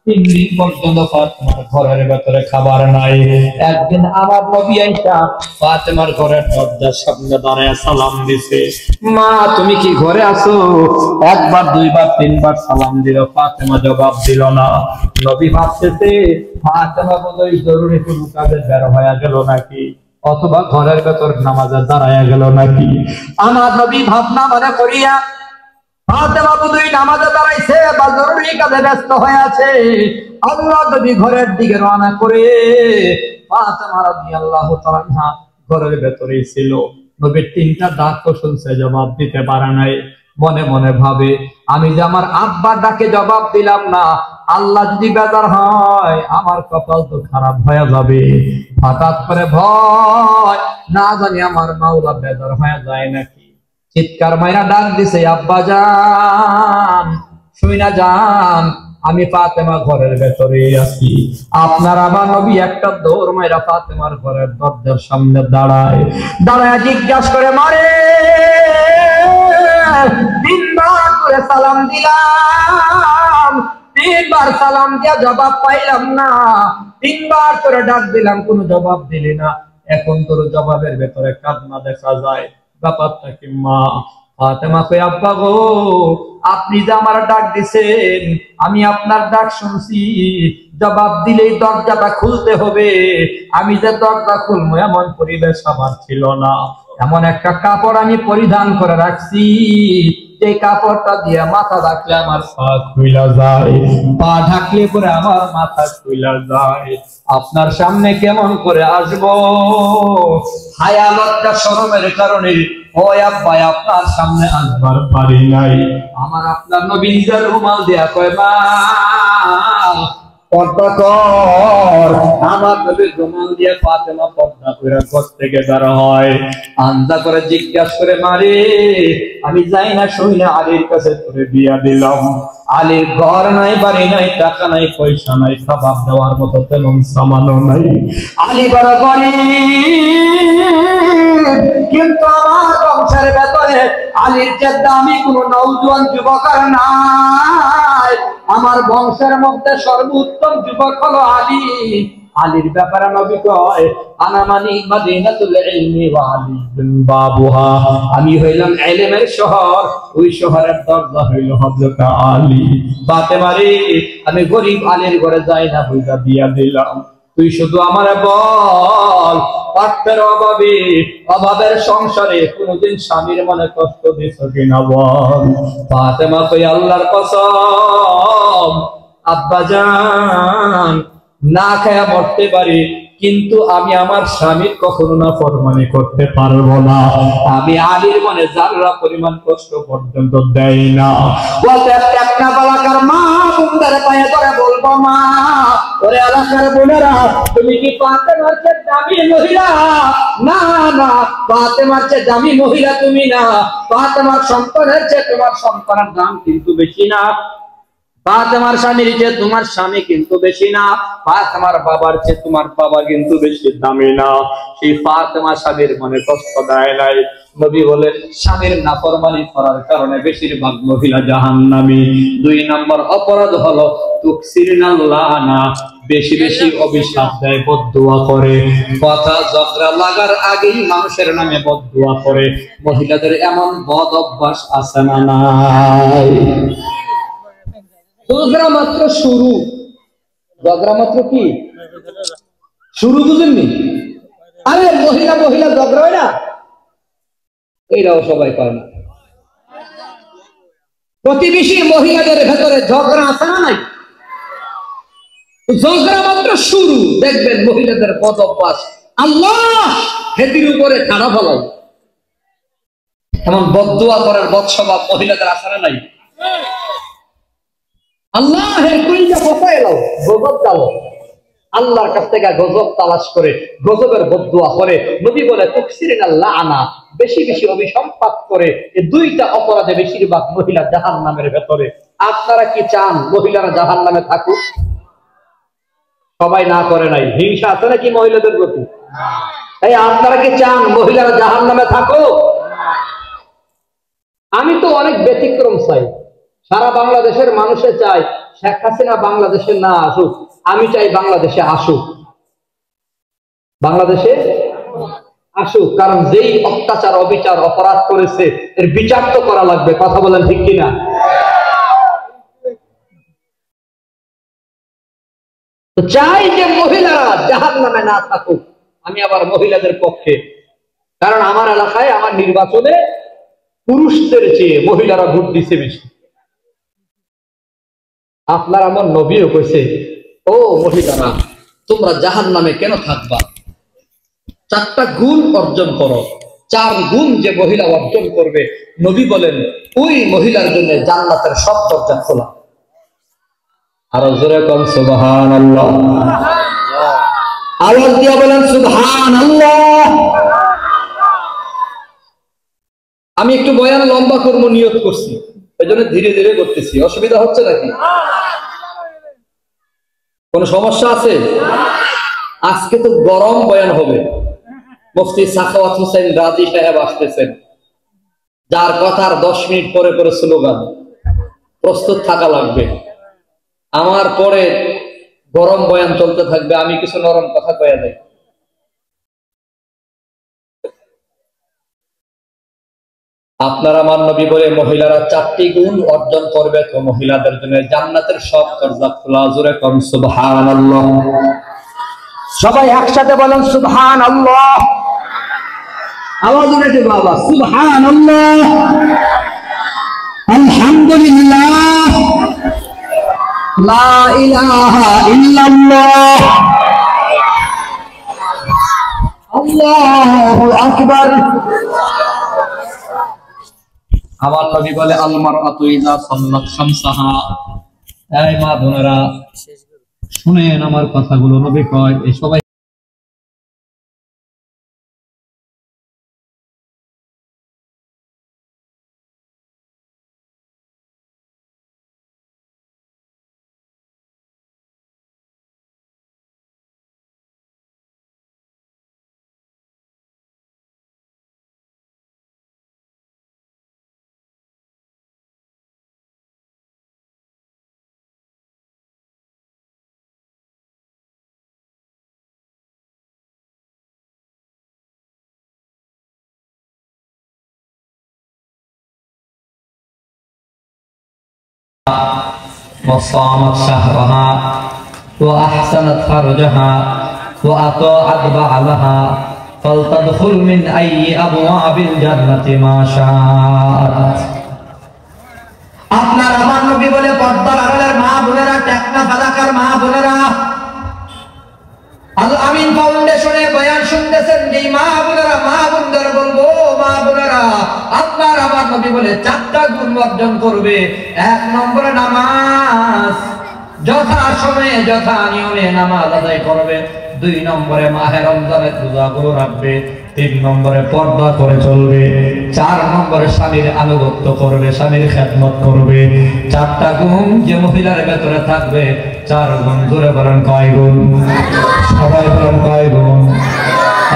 তিন দিন পর্যন্ত ফাতেমার ঘরের ভেতরে খাবার নাই। একদিন আমার নবী আয়েশা ফাতেমার ঘরের দরজার সামনে দাঁড়ায় সালাম দিছে, মা তুমি কি ঘরে আছো? একবার দুইবার তিনবার সালাম দিল, ফাতেমা জবাব দিল না। নবী ভাবতেছে ফাতেমা বোধহয় জরুরি কোনো কাজে বের হয়ে গেল নাকি, অথবা ঘরের ভেতর নামাজে দাঁড়ায় গেল নাকি। আমার নবী ভাবনা মনে করিয়া ফাতেমা বোধহয় নামাজে দাঁড়াইছে বা জরুরি কাজে ব্যস্ত হয়ে আছে। আল্লাহ নবী ঘরের দিকে রওনা করে ফাতেমা রাদিয়াল্লাহু তাআলা আনহা ঘরের ভেতরেই ছিল। নবীর তিনটা ডাক শুনছে, জবাব দিতে পারে নাই। মনে মনে ভাবে আমি যে আমার আব্বার ডাকে জবাব দিলাম না, আল্লাহ যদি বেজার হয় আমার কপাল তো খারাপ হয়ে যাবে। হঠাৎ করে ভয়, না জানি আমার মাওলা বেজার হয়ে যায় নাকি। চিৎকার মাইরা ডাক দিছে, আব্বা জান শুইনা যান, আমি ফাতেমা ঘরের ভেতরে আছি। আপনার আমার নবী একটা দৌড় মাইরা ফাতেমার ঘরের দরজার সামনে দাঁড়ায় জিজ্ঞাসা করে, মারে তিনবার করে সালাম দিলাম, তিনবার সালাম দিয়া জবাব পাইলাম না, তিনবার করে ডাক দিলাম কোনো জবাব দিলি না, এখন তোর জবাবের ভেতরে কান্না দেখা যায়, ব্যাপারটা কি? মা ফাতেমা কই, আব্বা গো আপনি যে আমার ডাক দিছেন, আমি আপনার ডাক শুনছি, জবাব দিলেই দরজাটা খুলতে হবে। আমি যে দরজা খুলবো এমন পরিবেশ আমার ছিল না। এমন একটা কাপড় আমি পরিধান করে রাখছি, যে কাপড়টা দিয়ে মাথা ঢাকলে আমার পা খুইলা যায়, পা ঢাকলে পরে আমার মাথা খুইলা যায়। আপনার সামনে কেমন করে আসবো? হায়া লজ্জা শরমের কারণে ও আব্বা আপনার সামনে আসবার পারি নাই। আমার আপনার নবী নিজের রুমাল দিয়া কয়, মা পর্দা কর। আমার নবীর রুমাল দিয়ে ফাতেমা পর্দা করে ঘর থেকে বের হয়। আন্দা করে জিজ্ঞাসা করে, মারে আমি যাই না শুনে আলীর কাছে তোরে বিয়া দিলাম। আলীর ঘর নাই, বাড়ি নাই, টাকা নাই, পয়সা নাই, খাবার দেওয়ার মতো তেমন সামানও নাই। আলী বড় গরিব, কিন্তু আমার বংশের ভেতরে আলীর যে দামি কোন নওজোয়ান যুবক আর নাই। আমার বংশের মধ্যে সর্বোত্তম যুবক হলো আলী। আলীর ব্যাপারে নবী কয়, আনা মানি মাদিনাতুল ইলমি ওয়া আলীউন বাবুহা, আমি হইলাম ইলমের শহর, ওই শহরের দরজা হইল হযরত আলী। ফাতেমা রে আমি গরিব আলীর ঘরে যাই না, বুঝা বিয়া দিলাম। তুই শুধু আমারে বল, অর্থের অভাবে অভাবের সংসারে কোনদিন স্বামীর মনে কষ্ট দিছ কিনা বল। ফাতেমা কই, আল্লাহর কসম আব্বা জান না খায়া মরতে পারি, কিন্তু আমি আমার স্বামীর কখনো না ফরমানি করতে পারবো না। আমি আলীর মনে যারা পরিমাণ কষ্ট পর্যন্ত দেয় না। বলতে একটা বালাকার মা বুন্দার পায়ে ধরে বলবো, মা ওরে এলাকার বোনেরা, তুমি কি ফাতেমার চেয়ে দামি মহিলা? না না, ফাতেমার চেয়ে দামি মহিলা তুমি না। ফাতেমার সন্তানের চেয়ে তোমার সন্তানের দাম কিন্তু বেশি না। ফাতেমার স্বামীর চেয়ে তোমার স্বামী কিন্তু বেশি না। ফাতেমার বাবার চেয়ে তোমার বাবা কিন্তু বেশি দামি না। সেই ফাতেমা স্বামীর মনে কষ্ট দেয় নাই। নবী বলেন, স্বামীর নাফরমানি করার কারণে বেশিরভাগ মহিলা জাহান্নামী। 2 নম্বর অপরাধ হলো তুকসিরুল লানা, বেশি বেশি অভিশাপ দেয়, বদদুয়া করে। কথা ঝগড়া লাগার আগেই মানুষের নামে বদদুয়া করে। মহিলাদের এমন বদ অভ্যাস আছে না নাই? ঝগড়া মাত্র শুরু, ঝগড়া মাত্র কি শুরু, বুঝেননি? আরে মহিলা মহিলা ঝগড়া হয় না, এইটাও সবাই করে না। প্রতিবেশী মহিলাদের ভেতরে ঝগড়া আছে না নাই? ঝগড়া মাত্র শুরু, দেখবেন মহিলাদের বদ অভ্যাস আল্লাহ হেতির উপরে খারাপ হলো। এমন বদদুয়া করার বদস্বভাব মহিলাদের আছে না নাই? আল্লাহের কইটা ফসায় লাও, গজব দাও, আল্লাহর কাছ থেকে গজব তালাশ করে গজবের বদদুয়া করে। নবী বলে তুকসিরুল লানা, বেশি বেশি অভিসম্পাত করে। এই 2টা অপরাধে বেশিরভাগ মহিলা জাহান্নামের ভেতরে। আপনারা কি চান মহিলারা জাহান্নামে থাকুক? সবাই না করে নাই। হিংসা আছে নাকি মহিলাদের প্রতি? এই আপনারা কি চান মহিলারা জাহান্নামে থাকুক? আমি তো অনেক ব্যতিক্রম চাই। সারা বাংলাদেশের মানুষে চায় শেখ হাসিনা বাংলাদেশে না আসুক, আমি চাই বাংলাদেশে আসুক, বাংলাদেশে আসুক। কারণ যেই অত্যাচার অবিচার অপরাধ করেছে এর বিচার তো করা লাগবে। কথা বলেন ঠিক কিনা? তো চাই যে মহিলারা জাহান্নামে না থাকুক। আমি আবার মহিলাদের পক্ষে, কারণ আমার এলাকায় আমার নির্বাচনে পুরুষদের চেয়ে মহিলারা ভোট দিছে বেশি। আপনার আমার নবীও কইছে, ও মহিলারা তোমরা জাহান্নামে কেন থাকবা, 4টা গুণ অর্জন করো। 4 গুণ যে মহিলা অর্জন করবে, নবী বলেন ওই মহিলার জন্য জান্নাতের সব দরজা খোলা। আরো জোরে কোন সুবহানাল্লাহ, আওয়াজ দিয়ে বলেন সুবহানাল্লাহ। আমি একটু বয়ান লম্বা করবো নিয়ত করছি, এজন্য ধীরে ধীরে করতেছি। অসুবিধা হচ্ছে নাকি? কোন সমস্যা আছে? আজকে তো গরম বয়ান হবে। মুফতি সাখাওয়াত হোসেন রাজি সাহেব আসতেছেন, যার কথার 10 মিনিট পরে পরে স্লোগান। প্রস্তুত থাকা লাগবে। আমার পরে গরম বয়ান চলতে থাকবে, আমি কিছু নরম কথা কয়ে যাই। আপনার আমার নবী বলে মহিলারা 4টি গুণ অর্জন করবে, তো মহিলাদের জন্য জান্নাতের সব দরজা খোলা। জোরে কোন সুবহানাল্লাহ। সবাই একসাথে বলেন সুবহানাল্লাহ। আওয়াজ উঠেছে বাবা, সুবহানাল্লাহ, আলহামদুলিল্লাহ, লা ইলাহা ইল্লাল্লাহ, আল্লাহু আকবার। আমার নবী বলে আল মারআতু ইযা সাল্লাত শামসাহা। এই মা বোনেরা শুনেন আমার কথাগুলো। নবী কয় এই সবাই وصامت شهرها وأحسنت فرجها وأطاعت بعلها فلتدخل من أي أبواب الجنة ما شاءت। আপনার আমার নবী বলে পর্দার আড়ালের মা বোনেরা, টেকনা ফালাকার মা বোনেরা, আল আমিন ফাউন্ডেশনে বয়ান শুনতেছেন যে মা বোনেরা, মা বোনদের বলবো, মা বোনেরা আপনার আমার নবী বলে 4টা গুণ অর্জন করবে। 1 নম্বরে নামাজ, যথা সময়ে যথা নিয়মে নামাজ আদায় করবে। 2 নম্বরে মাহে রমজানের রোজাগুলো রাখবে। 3 নম্বরে পর্দা করে চলবে। 4 নম্বরে স্বামীর আনুগত্য করবে, স্বামীর খেদমত করবে। 4টা গুণ যে মহিলার ভেতরে থাকবে, 4 গুণ। জোরে বলেন কয় গুণ? সবাই বলেন কয় গুণ?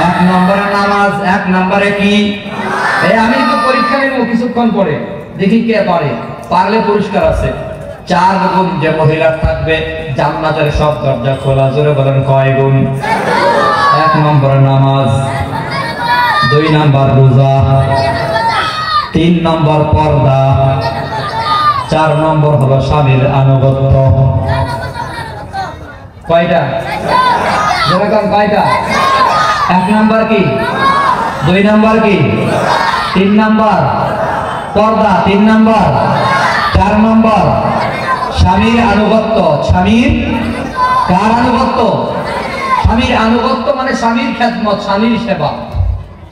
1 নম্বরে নামাজ। 1 নম্বরে কি? আমি তো পরীক্ষা নেব কিছুক্ষণ পরে, দেখি কে পারে। পারলে পুরস্কার আছে। 4 গুণ যে মহিলার থাকবে, জান্নাতের সব দরজা খোলা। জোরে বলেন কয় গুণ? 1 নম্বরে নামাজ, 2 নম্বর রোজা, 3 নম্বর পর্দা, 4 নম্বর হলো স্বামীর আনুগত্য। কয়টা? যেরকম কয়টা? 1 নম্বর কি? 2 নম্বর কি? 3 নম্বর পর্দা, 3 নম্বর, 4 নম্বর স্বামীর আনুগত্য। স্বামীর কার আনুগত্য? স্বামীর আনুগত্য মানে স্বামীর খেদমত, স্বামীর সেবা।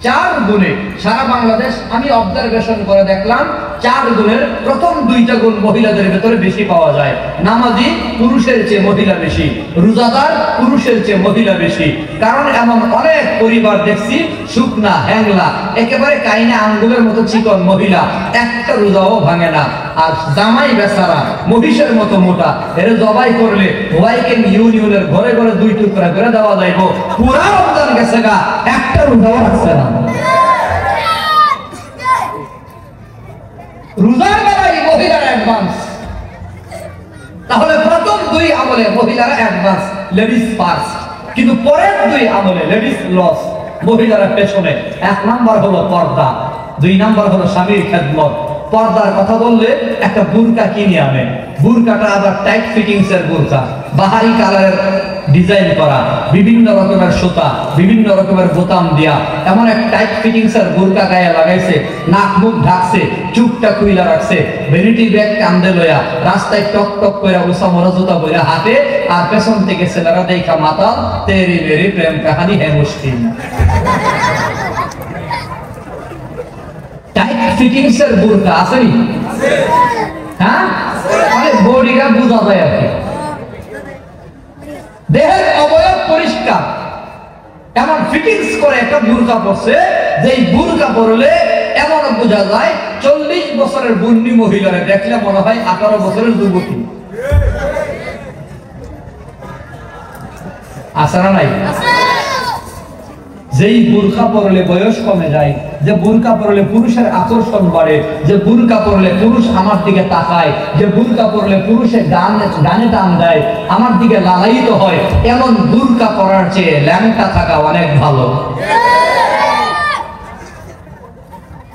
4 গুণে সারা বাংলাদেশ আমি অবজারভেশন করে দেখলাম, 4 গুণের প্রথম 2টা গুণ মহিলাদের ভেতরে বেশি পাওয়া যায়। নামাজি পুরুষের চেয়ে মহিলা বেশি, রোজাদার পুরুষের চেয়ে মহিলা বেশি। কারণ এমন অনেক পরিবার দেখছি, শুকনা হ্যাংলা একেবারে কাইনা আঙ্গুলের মতো চিকন মহিলা, একটা রোজাও ভাঙে না। আর জামাই বেচারা মহিষের মতো মোটা, এর জবাই করলে হোয়াইকে ইউনিয়নের ঘরে ঘরে 2 টুকরা করে দেওয়া যাইব। পুরা রমজান গেছে গা, একটা রোজাও রাখছে না। রোজার বেলায় মহিলার অ্যাডভান্স, তাহলে প্রথম দুই আমলে মহিলারা অ্যাডভান্স, লেডিস ফার্স্ট, কিন্তু পরের দুই আমলে লেডিস লস, মহিলারা পেছনে। 1 নাম্বার হলো পর্দা, 2 নাম্বার হলো স্বামীর খেদমত। পর্দার কথা বললে একটা বুরকা কিনে আনে, বুরকাটা আবার টাইট ফিটিংস এর বুরকা, বাহারি কালারের ডিজাইন করা, বিভিন্ন রকমের সুতা, বিভিন্ন রকমের বোতাম দিয়া এমন এক টাইট ফিটিংস এর বুরকা গায়ে লাগাইছে, নাক মুখ ঢাকছে, চুপটা খুইলা রাখছে, ভ্যানিটি ব্যাগ কান্দে লইয়া রাস্তায় টক টক করে উষা মরা জুতা বইরা হাতে, আর পেছন থেকে ছেলেরা দেখা মাতা, তেরি মেরি প্রেম কাহানি হে মুশকিল। টাইট ফিটিংস এর বুরকা আসেনি? হ্যাঁ, মানে বডিটা বোঝা যায় আর কি, দেহের অবয়ব পরিষ্কার, এমন ফিটিংস করে একটা বুরকা পরছে, যেই বুরকা পরলে এমন বোঝা যায় 40 বছরের বুন্নি মহিলারে দেখলে মনে হয় 18 বছরের যুবতী। আছে না নাই? যেই বুরকা পরলে বয়স কমে যায়, যে বুরকা পরলে পুরুষের আকর্ষণ বাড়ে, যে বুরকা পরলে পুরুষ আমার দিকে তাকায়, যে বুরকা পরলে পুরুষের গানে টান দেয়, আমার দিকে লালায়িত হয়, এমন বুরকা পরার চেয়ে ল্যাংটা থাকা অনেক ভালো।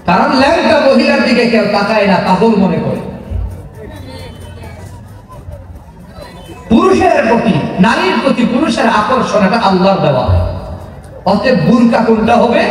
কারণ ল্যাংটা মহিলার দিকে কেউ তাকায় না, পাগল মনে করে। পুরুষের প্রতি, নারীর প্রতি পুরুষের আকর্ষণ এটা আল্লাহর দেওয়া। অতএব বুরকা কোনটা হবে?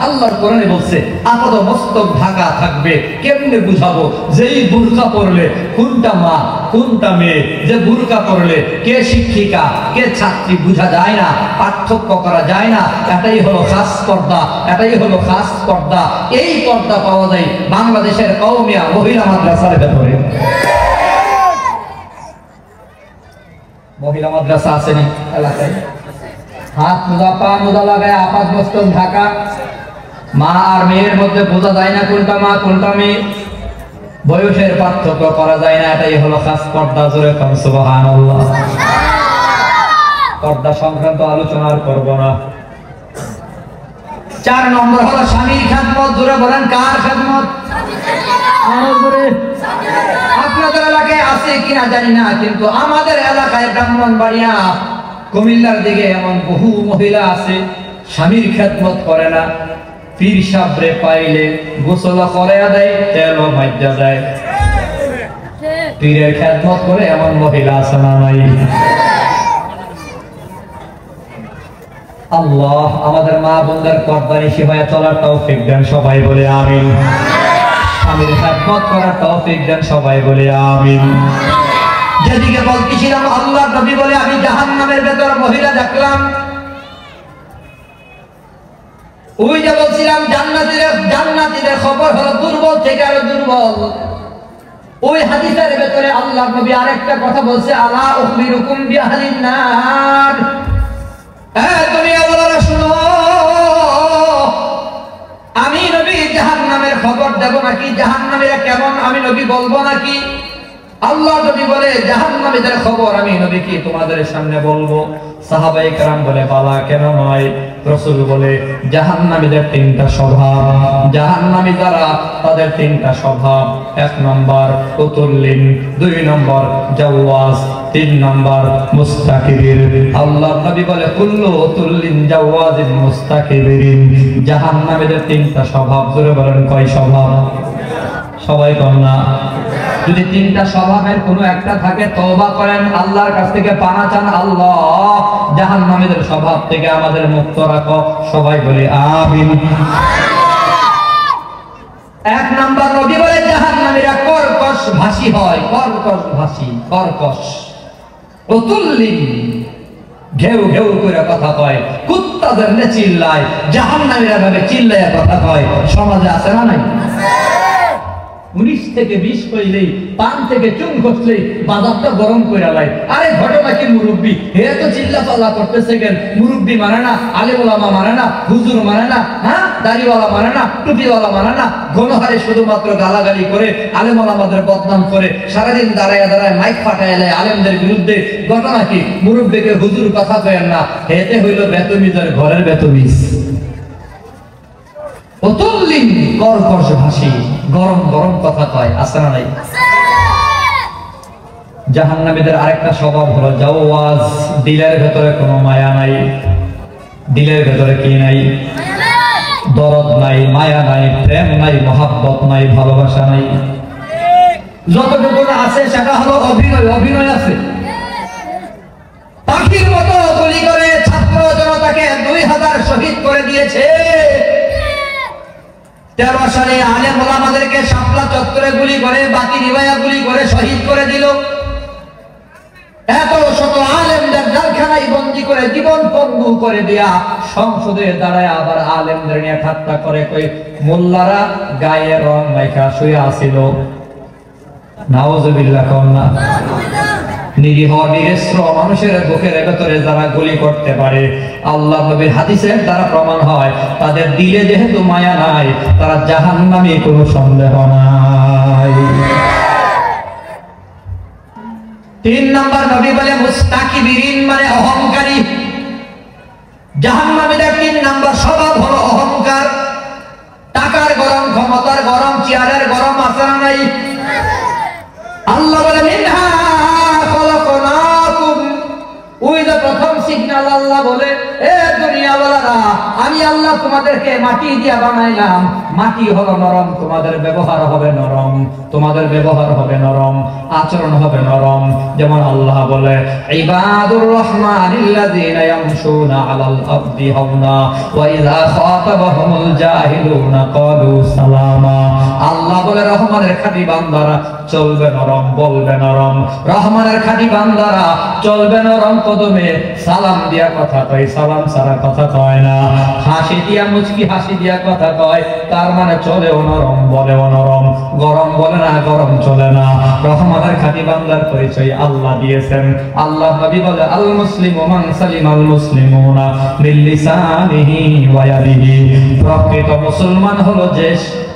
আল্লাহর কোরআনে বলছে আপাদ মস্তক ঢাকা থাকবে। কেমনে বুঝাবো? যেই বুরকা পরলে কোনটা মা কোনটা মেয়ে, যে বুরকা পরলে কে শিক্ষিকা কে ছাত্রী বোঝা যায় না, পার্থক্য করা যায় না। এটাই হলো খাস পর্দা, এটাই হলো খাস পর্দা। এই পর্দা পাওয়া যায় বাংলাদেশের কওমিয়া মহিলা মাদ্রাসার ভেতরে। মহিলা মাদ্রাসা আসেনি এলাকায়? হাত মোজা পা মোজা লাগায় আপাত মস্তক ঢাকা, মা আর মেয়ের মধ্যে বোঝা যায় না কোনটা মা কোনটা মেয়ে, বয়সের পার্থক্য করা যায় না। এটাই হলো খাস পর্দা। জোরে কোন সুবহানাল্লাহ। পর্দা সংক্রান্ত আলোচনা আর করব না। 4 নম্বর হলো স্বামীর খেদমত। জোরে বলেন কার খেদমত? আপনাদের এলাকায় আছে কিনা জানি না, কিন্তু আমাদের এলাকায় ব্রাহ্মণবাড়িয়া কুমিল্লার দিকে এমন বহু মহিলা আছে স্বামীর খেদমত করে না। পীর সাবরে পাইলে গোসল করে দেয়, তেলও মাইজা দেয়, পীরের খেদমত করে এমন মহিলা আছে না নাই? আল্লাহ আমাদের মা বোনদের পর্দানিশী হয়ে চলার তৌফিক দেন, সবাই বলে আমিন। স্বামীর খেদমত করার তৌফিক দেন, সবাই বলে আমিন। যেদিকে বলতেছিলাম আল্লাহর নবী বলে আমি জাহান্নামের ভেতর মহিলা দেখলাম। ওই যে বলছিলাম জান্নাতীদের খবর হলো দুর্বল থেকে আরো দুর্বল। ওই হাদিসের ভেতরে আল্লাহর নবী আরেকটা কথা বলছে, আলা উখবিরুকুম বিআহলিন নার। দুনিয়া বলারা শুনো, আমি নবী জাহান্নামের খবর দেব নাকি? জাহান্নামীরা কেমন আমি নবী বলবো নাকি? আল্লাহ নবী বলে জাহান্নামীদের খবর আমি নবী কি তোমাদের সামনে বলবো? সাহাবায়ে কেরাম বলে বালা কেন নয়? রাসূল বলে জাহান্নামীদের 3টা স্বভাব। জাহান্নামী যারা তাদের 3টা স্বভাব। 1 নম্বর উতুল্লিন, 2 নম্বর জাওয়াজ, 3 নম্বর মুস্তাকিবির। আল্লাহ নবী বলে কুল্লু উতুল্লিন জাওয়াজিন মুস্তাকিবিরিন। জাহান্নামীদের 3টা স্বভাব। জোরে বলেন কয় স্বভাব? সবাই কম না। যদি 3টা স্বভাবের কোনো একটা থাকে তওবা করেন, আল্লাহর কাছ থেকে পানা চান, আল্লাহ জাহান্নামীদের স্বভাব থেকে আমাদের মুক্ত রাখো। সবাই বলে আমিন। 1 নাম্বার নবী বলে জাহান্নামীরা কর্কশ ভাষী হয়, কর্কশ ভাষী, কর্কশ। উতুল্লিন ঘেউ ঘেউ করে কথা কয়, কুত্তাদের নে চিল্লায়, জাহান্নামীরা ভাবে চিল্লায় কথা কয়। সমাজে আছে না নাই? 19 থেকে 20 কইলেই, পান থেকে চুন ঘষলেই বাজারটা গরম করে লাই। আরে ঘটনা কি মুরব্বী, হে তো চিল্লা পাল্লা করতেছে কেন? মুরব্বী মানে না, আলেম ওলামা মানে না, হুজুর মানে না, হ্যাঁ দাড়িওয়ালা মানে না, টুপিওয়ালা মানে না, গণহারে শুধুমাত্র গালাগালি করে আলেম ওলামাদের বদনাম করে সারাদিন দাঁড়ায় দাঁড়ায় মাইক ফাটায় লাই আলেমদের বিরুদ্ধে। ঘটনা কি? মুরব্বীকে হুজুর কথা কয়েন না, হেতে হইল বেতমিজের ঘরের বেতমিজ। অতুল্লিন কর্কশ ভাষী। গরম গরম কথা কয়, আছে না নাই? জাহান্নামীদের আরেকটা স্বভাব হলো জাওয়াজ, দিলের ভেতরে কোনো মায়া নাই, দিলের ভেতরে কি নাই? দরদ নাই, মায়া নাই, প্রেম নাই, মহাব্বত নাই, ভালোবাসা নাই। যতটুকু আছে সেটা হলো অভিনয়, অভিনয় আছে। পাখির মতো গুলি করে ছাত্র জনতাকে 2000 শহীদ করে দিয়েছে। 13 সালে আলেম ওলামাদেরকে শাপলা চত্বরে গুলি করে, বাকি রিবায়া গুলি করে শহীদ করে দিল। এত শত আলেমদের জেলখানায় বন্দী করে জীবন পঙ্গু করে দিয়া সংসদে দাঁড়ায় আবার আলেমদের নিয়ে ঠাট্টা করে, কই মোল্লারা গায়ে রং মাইখা শুয়ে আসিল। নাউজুবিল্লাহ কন্যা। নিরীহ নিরস্ত্র মানুষের বুকের ভেতরে যারা গুলি করতে পারে, আল্লাহ নবীর হাদিসের দ্বারা প্রমাণ হয় তাদের দিলে যেহেতু মায়া নাই, তারা জাহান্নামী, কোনো সন্দেহ নাই। 3 নাম্বার নবী বলে মুস্তাকিবিরিন, মানে অহংকারী। জাহান্নামীদের 3 নাম্বার স্বভাব হলো অহংকার। টাকার গরম, ক্ষমতার গরম, চেয়ারের গরম, আছে না নাই? আল্লাহ বলে মিনহা খলাকনাকুম, ওই যে প্রথম সিগন্যাল আল্লাহ বলে, এ দুনিয়াওয়ালারা, আমি আল্লাহ তোমাদেরকে মাটি দিয়া বানাইলাম। মাটি হলো নরম, তোমাদের ব্যবহার হবে নরম, তোমাদের ব্যবহার হবে নরম, আচরণ হবে নরম। যেমন আল্লাহ বলে ইবাদুর রহমানিল্লাযীনা ইয়ামশুনা আলাল আরদি হাওনা ওয়া ইযা খাতাবাহুমুল জাহিলুনা ক্বালু সালামা। আল্লাহ বলে রহমানের খাঁটি বান্দারা চলবে নরম, বলবে নরম। রহমানের খাঁটি বান্দারা চলবে নরম কদমে, সালাম দিয়া কথা কয়, সালাম ছাড়া কথা কয় না। হাসি দিয়া, মুচকি হাসি দিয়া কথা কয়, তার মানে চলেও নরম, বলেও নরম। গরম বলে না, গরম চলে না। রহমানের খাঁটি বান্দার পরিচয় আল্লাহ দিয়েছেন। আল্লাহ নবী বলে আল মুসলিমু মান সালিমাল মুসলিমুনা মিন লিসানিহি ওয়া ইয়াদিহি। প্রকৃত মুসলমান হলো যে,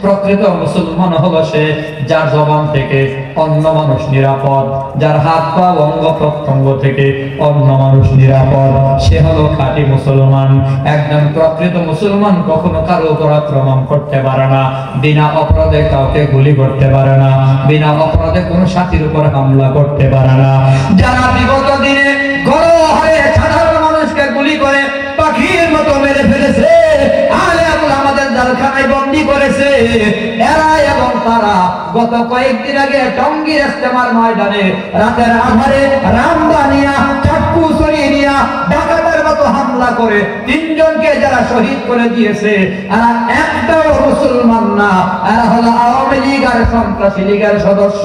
প্রকৃত মুসলমান হলো সে যার জবান থেকে অন্য মানুষ নিরাপদ, যার হাত পা অঙ্গ প্রত্যঙ্গ থেকে অন্য মানুষ নিরাপদ, সে হলো খাঁটি মুসলমান। একজন প্রকৃত মুসলমান কখনো কারো উপর আক্রমণ করতে পারে না, বিনা অপরাধে কাউকে গুলি করতে পারে না, বিনা অপরাধে কোনো সাথীর উপর হামলা করতে পারে না। যারা বিগত দিনে গড় হয়ে সাধারণ মানুষকে গুলি করে পাখির মতো মেরে ফেলেছে, আমাদের জেলখানায় বন্দী করেছে, এরা এবং তারা গত কয়েকদিন আগে টঙ্গীর ইস্তেমার ময়দানে রাতের আধারে রামদানিয়া চাকু ছড়িয়ে নিয়া ডাকাতের মতো হামলা করে 3 জনকে যারা শহীদ করে দিয়েছে, এরা একটাও মুসলমান না, এরা হলো আওয়ামী লীগ আর সন্ত্রাসী লীগের সদস্য।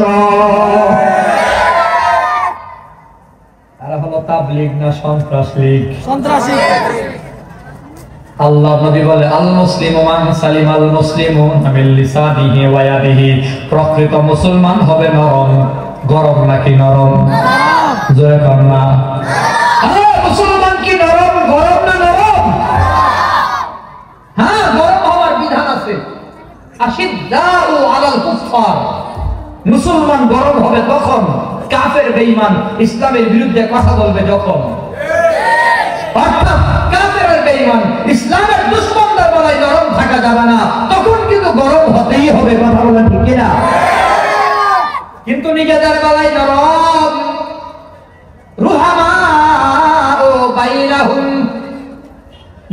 এরা হলো তাবলীগ না সন্ত্রাস লীগ? সন্ত্রাসী। আল্লাহ নবী বলে আল মুসলিমু মান সালিমাল মুসলিমুনা মিন লিসানিহি ওয়া ইয়াদিহি। প্রকৃত মুসলমান হবে নরম, গরম নাকি নরম? জোরে কর না। মুসলমান কি নরম, গরম না নরম? হ্যাঁ, গরম হওয়ার বিধান আছে। আশিদ্দাউ আলাল কুফফার, মুসলমান গরম হবে তখন কাফের বেঈমান ইসলামের বিরুদ্ধে কথা বলবে যখন। অর্থাৎ বেঈমান ইসলামের দুশমনদের বেলায় নরম থাকা যাবে না, তখন কিন্তু গরম হতেই হবে। কথা বলেন ঠিক কিনা? কিন্তু নিজেদের বেলায় নরম। রুহামা ও বাইনাহুম,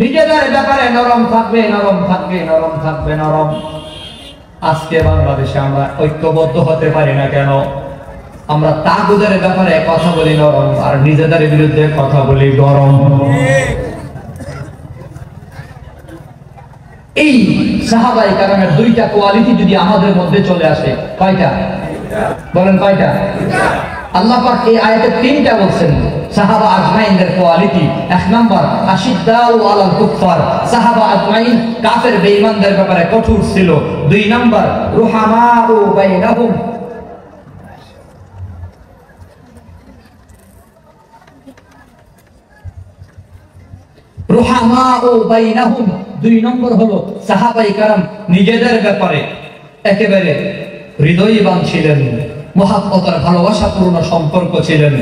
নিজেদের ব্যাপারে নরম থাকবে, নরম থাকবে, নরম থাকবে, নরম। আজকে বাংলাদেশে আমরা ঐক্যবদ্ধ হতে পারি না কেন? আমরা তাগুদের ব্যাপারে কথা বলি নরম, আর নিজেদের বিরুদ্ধে কথা বলি গরম। এই সাহাবায়ে কেরামের 2টা কোয়ালিটি যদি আমাদের মধ্যে চলে আসে, কয়টা বলেন? কয়টা? আল্লাহ পাক এই আয়াতে 3টা বলছেন সাহাবা আজমাইনদের কোয়ালিটি। 1 নাম্বার আশিদ্দাউ আলাল কুফফার, সাহাবা আজমাইন কাফের বেঈমানদের ব্যাপারে কঠোর ছিল। 2 নাম্বার রুহামাউ বাইনাহুম, রুহামাউ বাইনাহুম। 2 নম্বর হলো সাহাবায়ে কেরাম নিজেদের ব্যাপারে একেবারে হৃদয়বান ছিলেন, মহাব্বতের ভালোবাসাপূর্ণ সম্পর্ক ছিলেন।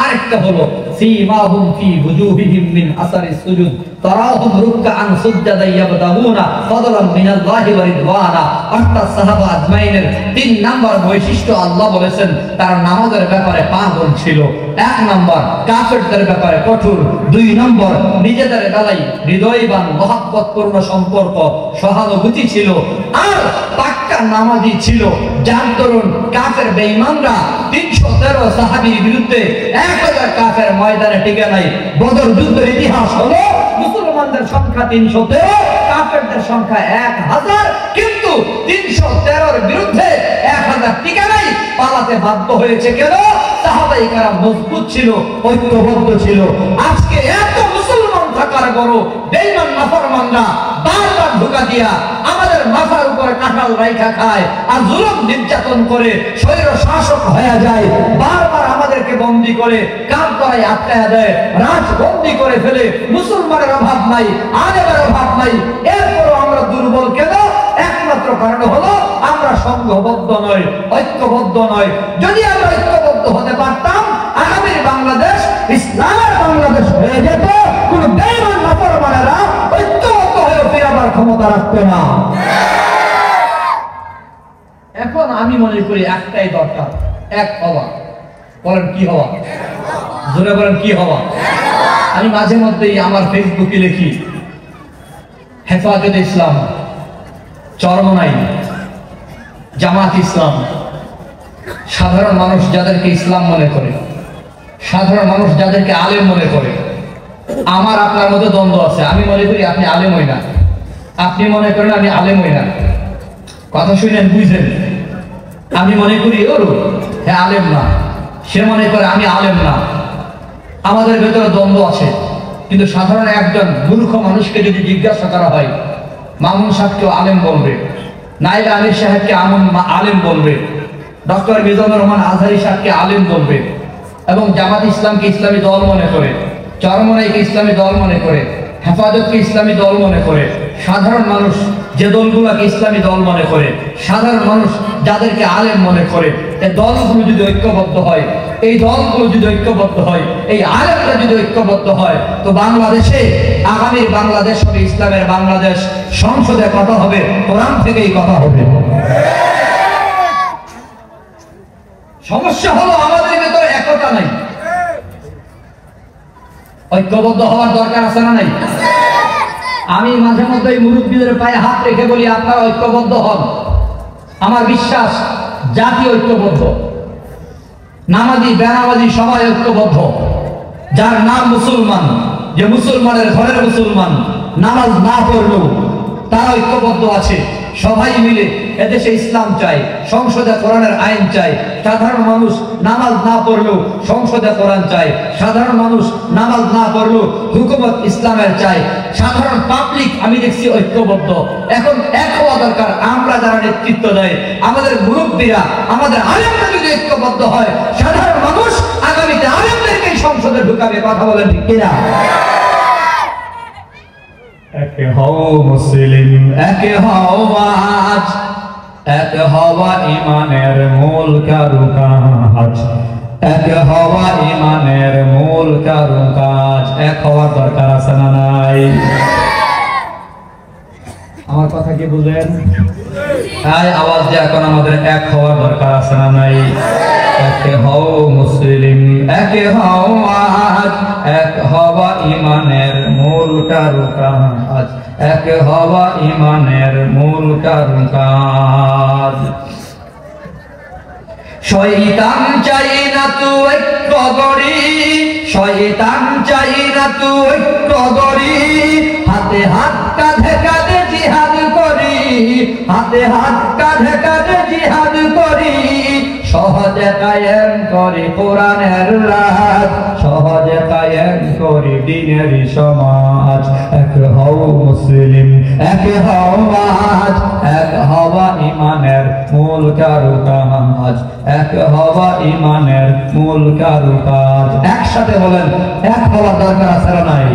আরেকটা হলো সীমাহুম ফি ওয়ুজুহিহিম মিন আসারিস সুজুদ তারাহুম রুকআন সুজদান ইয়াবতাগুনা ফাদলান মিনাল্লাহি ওয়া রিদওয়ানা। অর্থাৎ সাহাবা আজমাইনের 3 নাম্বার বৈশিষ্ট্য আল্লাহ বলেছেন তারা নামাজের ব্যাপারে পাগল ছিল। 1 নাম্বার কাফেরদের ব্যাপারে কঠোর, 2 নম্বর নিজেদের বেলায় হৃদয়বান মহাব্বতপূর্ণ সম্পর্ক সহানুভূতি ছিল, আর পাক্কা নামাজি ছিল। যার দরুন কাফের বেঈমানরা 313 সাহাবীর বিরুদ্ধে 1000 কাফের ময়দানে টিকে নাই। বদর যুদ্ধের ইতিহাস হলো মুসলমানদের সংখ্যা 313, কাফেরদের সংখ্যা 1000, কিন্তু 313 এর বিরুদ্ধে 1000 টিকে নাই, পালাতে বাধ্য হয়েছে। কেন? সাহাবায়ে কেরাম মজবুত ছিল, ঐক্যবদ্ধ ছিল। আজকে এত মুসলমান থাকার পরও বেঈমান নাফরমানরা বারবার ধোঁকা দিয়া আমাদের মাথার উপরে কাঁঠাল রাইখা খায় আর জুলুম নির্যাতন করে স্বৈর শাসক হয়ে যায়। বারবার আমাদেরকে বন্দী করে কাঠগড়ায় আটকায়া দেয়, রাজবন্দী করে ফেলে। মুসলমানের অভাব নাই, আলেমের অভাব নাই, এরপরও আমরা দুর্বল কেন? একমাত্র কারণ হলো আমরা সংঘবদ্ধ নয়, ঐক্যবদ্ধ নয়। যদি আমরা ঐক্যবদ্ধ হতে পারতাম, আগামীর বাংলাদেশ ইসলামের বাংলাদেশ হয়ে যেত। কোন বেঈমান নাফরমানেরা ঐক্যবদ্ধ হয়ে ফেরাবার ক্ষমতা রাখবে না। এখন আমি মনে করি একটাই দরকার, এক হওয়া। বলেন কি হওয়া? জোরে বলেন কি হওয়া? আমি মাঝে মধ্যেই আমার ফেসবুকে লিখি, হেফাজতে ইসলাম, চরমনাই, জামাত ইসলাম, সাধারণ মানুষ যাদেরকে ইসলাম মনে করে, সাধারণ মানুষ যাদেরকে আলেম মনে করে। আমার আপনার মধ্যে দ্বন্দ্ব আছে। আমি মনে করি আপনি আলেম হই না, আপনি মনে করেন আমি আলেম হই না। কথা শুনেন, বুঝলেন? আমি মনে করি ওর হ্যাঁ আলেম না, সে মনে করে আমি আলেম না। আমাদের ভেতরে দ্বন্দ্ব আছে। কিন্তু সাধারণ একজন মূর্খ মানুষকে যদি জিজ্ঞাসা করা হয়, মামুন সাহেবকে আলেম বলবে, নাইলে আমির সাহেবকে আলেম বলবে, ডক্টর মিজানুর রহমান আজহারি সাহেবকে আলেম বলবে, এবং জামাত ইসলামকে ইসলামী দল মনে করে, চরমনাইকে ইসলামী দল মনে করে, হেফাজতকে ইসলামী দল মনে করে। সাধারণ মানুষ যে দলগুলোকে ইসলামী দল মনে করে, সাধারণ মানুষ যাদেরকে আলেম মনে করে, এই দলগুলো যদি ঐক্যবদ্ধ হয়, এই দলগুলো যদি ঐক্যবদ্ধ হয়, এই আলেমরা যদি ঐক্যবদ্ধ হয়, তো বাংলাদেশে আগামীর বাংলাদেশ হবে ইসলামের বাংলাদেশ। সংসদে কথা হবে, কোরআন থেকেই কথা হবে। সমস্যা হলো আমাদের ভেতরে একতা নাই। ঐক্যবদ্ধ হওয়ার দরকার আছে না নাই? আমি মাঝে মধ্যে মুরব্বীদের পায়ে হাত রেখে বলি, আপনারা ঐক্যবদ্ধ হন। আমার বিশ্বাস জাতি ঐক্যবদ্ধ, নামাজি বেনামাজি সবাই ঐক্যবদ্ধ। যার নাম মুসলমান, যে মুসলমানের ঘরের মুসলমান, নামাজ না পড়লেও তারা ঐক্যবদ্ধ আছে। সবাই মিলে এদেশে ইসলাম চাই, সংসদে কোরআনের আইন চাই। সাধারণ মানুষ নামাজ না পড়লেও সংসদে কোরআন চাই, সাধারণ মানুষ নামাজ না পড়লেও হুকুমত ইসলামের চাই। সাধারণ পাবলিক আমি দেখছি ঐক্যবদ্ধ। এখন এক হওয়া দরকার। আমরা যারা নেতৃত্ব দেয়, আমাদের মুরব্বীরা, আমাদের আলেমরা যদি ঐক্যবদ্ধ হয়, সাধারণ মানুষ আগামীতে আলেমদেরকে সংসদে ঢুকাবে। কথা বলেন ঠিক কিনা? একে হও মুসলিম, একে হও আজ, এক হওয়া ইমানের মূল কারুকাজ, এক হওয়া ইমানের মূল কারুকাজ। এক হওয়ার দরকার আছে না নাই? আমার কথা কি বুঝলেন? তাই আওয়াজ দিয়ে এখন আমাদের এক হওয়ার দরকার আছে না নাই? একে হও মুসলিম, একে হও আজ, এক হওয়া ইমানের মূল কারুকাজ, এক হওয়া ইমানের মূল কারুকাজ। শয়তান চাই না তুই ঐক্য গড়ি, শয়তান চাই না তুই ঐক্য গড়ি, হাতে হাত কাঁধে কাঁধে জিহাদ করি, হাতে হাত কাঁধে কাঁধে জিহাদ করি। সহজে কায়েম করি কোরআনের রাত, সহজে কায়েম করি দ্বীনের সমাজ। এক হও মুসলিম, এক হও আজ, এক হওয়া ইমানের মূল কারুকাজ, এক হওয়া ইমানের মূল কারুকাজ। একসাথে বলেন, এক হওয়ার দরকার আছে না নাই?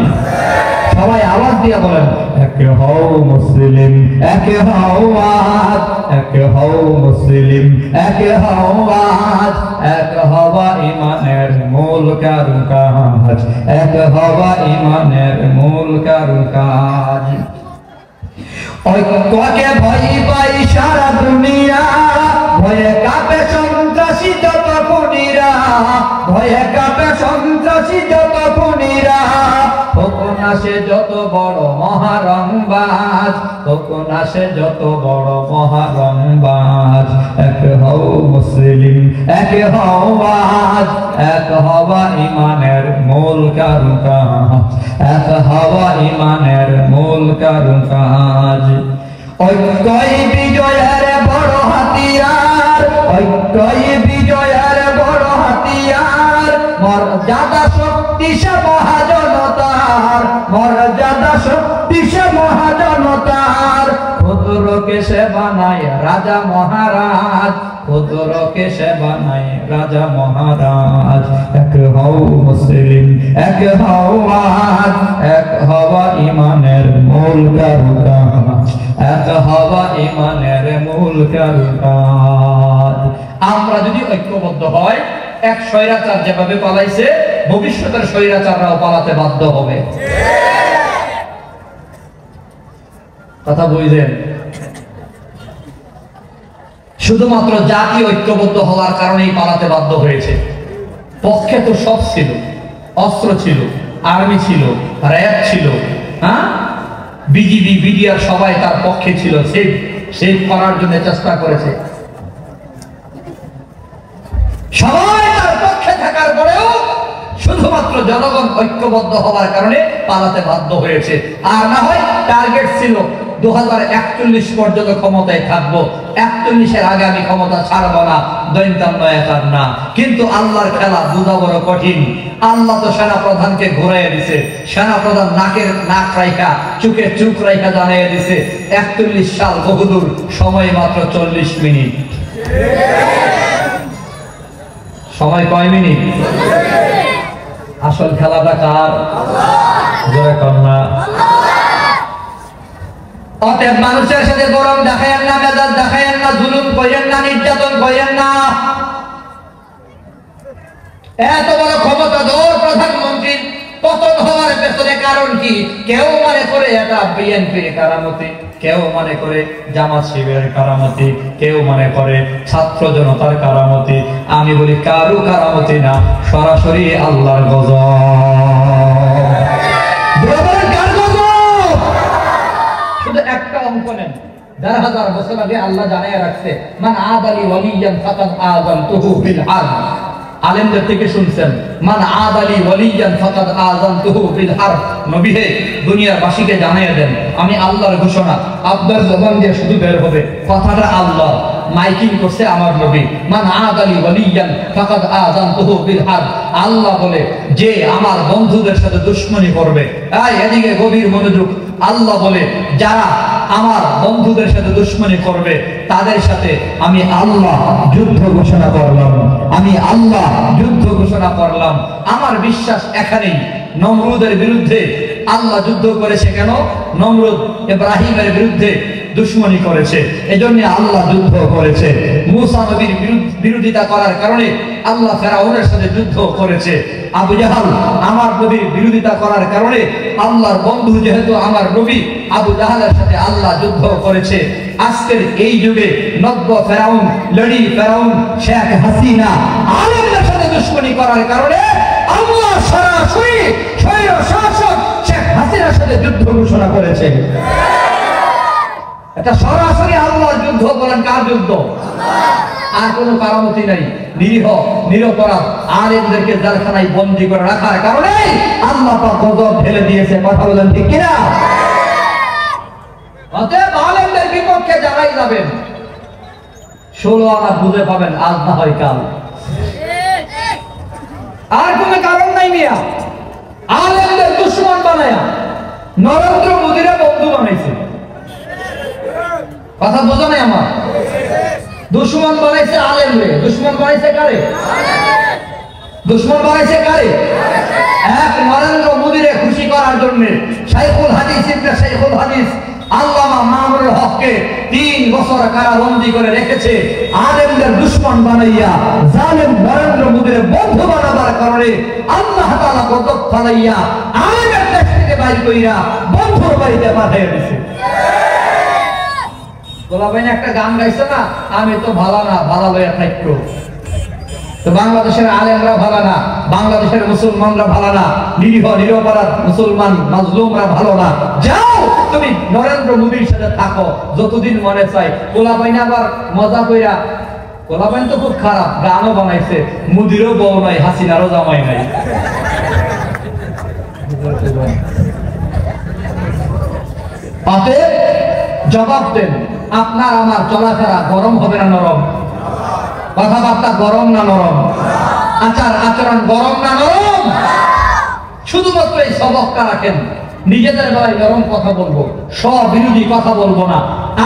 সবাই আওয়াজ দিয়ে বলেন, এক হও মুসলিম, এক হও আজ, এক হও মুসলিম, এক হও আজ, এক হওয়া ইমানের মূল কারুকাজ, এক হওয়া ইমানের মূল কারুকাজ। ঐক্যকে ভয় পাই সারা দুনিয়া, ভয়ে কাঁপে সন্ত্রাসী যত খুনিরা, ভয়ে কাঁপে সন্ত্রাসী যত খুনিরা, তখন আসে যত বড় মহারংবাজ, তখন আসে যত বড় মহারংবাজ। এক হও মুসলিম, এক হও আজ, এক হওয়া ইমানের মূল কারুকাজ, এক হওয়া ইমানের মূল কারুকাজ। ঐক্যই বিজয়ের বড় হাতিয়ার, ঐক্যই বিজয়ের বড় হাতিয়ার, মর্যাদা শক্তি সে মহাজনতার, মর্যাদা শক্তি সে মহাজনতার। ক্ষুদ্রকে সে বানায় রাজা মহারাজ, ক্ষুদ্রকে সে বানায় রাজা মহারাজ। এক হও মুসলিম, এক হও আজ, এক হওয়া ইমানের মূল কারুকাজ, এক হওয়া ইমানের মূল কারুকাজ। আমরা যদি ঐক্যবদ্ধ হয়, এক স্বৈরাচার যেভাবে পালাইছে, ভবিষ্যতের স্বৈরাচাররাও পালাতে বাধ্য হবে। কথা বুঝলেন? শুধুমাত্র জাতি ঐক্যবদ্ধ হওয়ার কারণেই পালাতে বাধ্য হয়েছে। পক্ষে তো সব ছিল, অস্ত্র ছিল, আর্মি ছিল, র্যাব ছিল, হ্যাঁ, বিজিবি, বিডিআর সবাই তার পক্ষে ছিল, সেভ করার জন্য চেষ্টা করেছে। সবাই তার পক্ষে থাকার পরেও শুধুমাত্র জনগণ ঐক্যবদ্ধ হওয়ার কারণে পালাতে বাধ্য হয়েছে। আর না হয় টার্গেট ছিল 2041 পর্যন্ত ক্ষমতায় থাকবো, 41-এর আগে আমি ক্ষমতা ছাড়বো না, দৈন্তান্নয়কার না। কিন্তু আল্লাহর খেলা বোঝা বড় কঠিন। আল্লাহ তো সেনা প্রধানকে ঘুরাইয়া দিছে, সেনা প্রধান নাকের নাক রাইখা, চুকে চুক রাইখা জানাইয়া দিছে 41 সাল বহুদূর, সময় মাত্র 40 মিনিট। সময় কয় মিনিট? আসল খেলাটা কার? জোরে কন্যা। অতএব মানুষের সাথে গরম দেখায়েন না, মেজাজ দেখায়েন না, জুলুম করেন না, নির্যাতন করেন না। এত বড় ক্ষমতাধর প্রধানমন্ত্রী পতন হওয়ার পেছনে কারণ কি? কেউ মনে করে এটা বিএনপির কারামতি, কেউ মনে করে জামাত শিবিরের কারামতি, কেউ মনে করে ছাত্র জনতার কারামতি। আমি বলি কারু কারামতি না, সরাসরি আল্লাহর গজব। শুধু একটা অঙ্ক নেন, 1000 বছর আগে আল্লাহ জানাইয়া রাখছে, মান আদালি ওয়ালিয়ান ফাকাদ আযানতুহু বিল হারব। আলেমদের থেকে শুনছেন, মান আদালি ওয়ালিয়ান ফাকাদ আযানতুহু বিল হারব। নবী হে, দুনিয়ার বাসীকে জানাইয়া দেন, আমি আল্লাহর ঘোষণা, আপনার জবান দিয়ে শুধু বের হবে, কথাটা আল্লাহ মাইকিং করছে আমার নবী। মান আদালি ওয়ালিয়ান ফাকাদ আযানতুহু বিল হারব। আল্লাহ বলে, যে আমার বন্ধুদের সাথে দুশমনি করবে, এদিকে গভীর মনোযোগ। আল্লাহ বলে, যারা আমার বন্ধুদের সাথে দুশমনি করবে, তাদের সাথে আমি আল্লাহ যুদ্ধ ঘোষণা করলাম, আমি আল্লাহ যুদ্ধ ঘোষণা করলাম। আমার বিশ্বাস এখানেই, নমরুদের বিরুদ্ধে আল্লাহ যুদ্ধ করেছে কেন? নমরুদ ইব্রাহিমের বিরুদ্ধে দুশমনি করেছে, এজন্য আল্লাহ যুদ্ধ করেছে। মুসা নবীর বিরোধিতা করার কারণে আল্লাহ ফেরাউনের সাথে যুদ্ধ করেছে। আবু জাহাল আমার নবীর বিরোধিতা করার কারণে আল্লাহর বন্ধু যেহেতু আমার নবী, আবু জাহালের সাথে আল্লাহ যুদ্ধ করেছে। আজকের এই যুগে নব্য ফেরাউন, লড়ি ফেরাউন, শেখ হাসিনা আলেমদের সাথে দুশমনি করার কারণে আল্লাহ সরাসরি স্বৈর শাসক শেখ হাসিনার সাথে যুদ্ধ ঘোষণা করেছে। এটা সরাসরি আল্লাহর যুদ্ধ। বলেন কার যুদ্ধ? আর কোনো কারামতি নাই। নিরীহ নিরপরাধ আলেমদেরকে জেলখানায় বন্দী করে রাখার কারণে আল্লাহ পাক গজব ঢেলে দিয়েছে। কথা বলেন ঠিক কিনা? অতএব আলেমদের বিপক্ষে যারাই যাবেন, 16 আনা বুঝে পাবেন, আজ না হয় কাল। আর কোনো কারণ নাই মিয়া। আলেমদের দুশমন বানায়া নরেন্দ্র মোদীরা বন্ধু বানাইছে। কথা বোঝা নাই আমার? দুশমন বানাইছে আলেমরে। দুশমন বানাইছে কারে? দুশ্মন বানাইছে কারে? এক নরেন্দ্র মোদীরে খুশি করার জন্য শাইখুল হাদিস ইবনে শাইখুল হাদিস আল্লামা মামুনুল হককে 3 বছর কারাবন্দী করে রেখেছে আলেমদের দুশমন বানাইয়া। জালেম নরেন্দ্র মোদীর বন্ধু বানাবার কারণে আল্লাহ তাআলা গজব ফালাইয়া আলেমের দেশ থেকে বাইর কইরা বন্ধুর বাড়িতে পাঠিয়ে দিয়েছে। গোলাবাইন একটা গান গাইছে না, আমি তো ভালো না ভালো লইয়া থাকতো। তো বাংলাদেশের আলেমরা ভালো না, বাংলাদেশের মুসলমানরা ভালো না, নিরীহ নিরপরাধ মুসলমান মাজলুমরা ভালো না। যাও তুমি নরেন্দ্র মোদীর সাথে থাকো যতদিন মনে চাই। গোলাবাইন আবার মজা কইরা, গোলাবাইন তো খুব খারাপ, গানও বানাইছে, মোদীরও বউ নাই, হাসিনারও জামাই নাই। অতএব জবাব দেন, আপনার আমার চলাফেরা গরম হবে না নরম? কথাবার্তা গরম না নরম? আচার আচরণ গরম না নরম? শুধুমাত্র এই সবকটা রাখেন, নিজেদের বেলায় নরম কথা বলবো, স্ববিরোধী কথা বলবো না,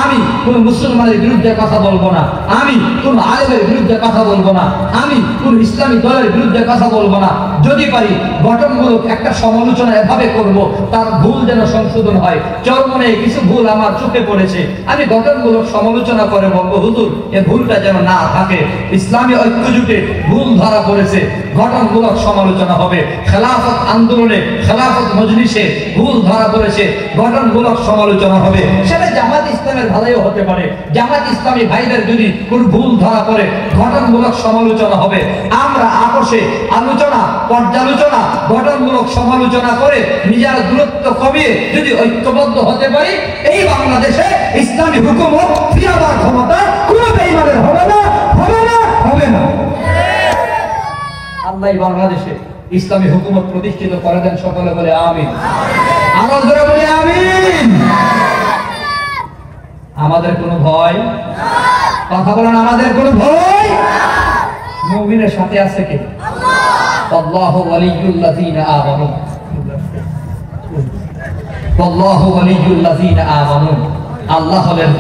আমি কোন মুসলমানের বিরুদ্ধে কথা বলবো না, আমি কোন আলেমের বিরুদ্ধে কথা বলবো না, আমি কোন ইসলামী দলের বিরুদ্ধে কথা বলবো না। যদি পারি গঠনমূলক একটা সমালোচনা এভাবে করব, তার ভুল যেন সংশোধন হয়। চরমনে কিছু ভুল আমার চোখে পড়েছে, আমি গঠনমূলক সমালোচনা করে বলবো, হুজুর এ ভুলটা যেন না থাকে। ইসলামী ঐক্যজোটে ভুল ধরা পড়েছে, গঠনমূলক সমালোচনা হবে। খেলাফত আন্দোলনে, খেলাফত মজলিসে ভুল ধরা পড়েছে, গঠনমূলক সমালোচনা হবে। সেটা জামাত ইসলামের ভালোই হতে পারে। জামাত ইসলামী ভাইদের যদি কোন ভুল ধরা পড়ে, গঠনমূলক সমালোচনা হবে। আমরা আপোষে আলোচনা, পর্যালোচনা, গঠনমূলক সমালোচনা করে নিজের দূরত্ব কমিয়ে যদি ঐক্যবদ্ধ হতে পারি, এই বাংলাদেশে ইসলামী হুকুমত ফিরাবার ক্ষমতা কোনো বেঈমানের হবে না, হবে না, হবে না। আল্লাহ বাংলাদেশে ইসলামী হুকুমত প্রতিষ্ঠিত করে দেন, সকলে বলে আমিন। আরো জোরে বলে আমিন। আমাদের কোনো ভয়, কথা বলেন, আমাদের কোনো ভয়? মুমিনের সাথে আছে কে? আল্লাহু ওয়ালিয়ুল্লাযিনা আমানু, আল্লাহু ওয়ালিয়ুল্লাযিনা আমানু। আল্লাহ হলেন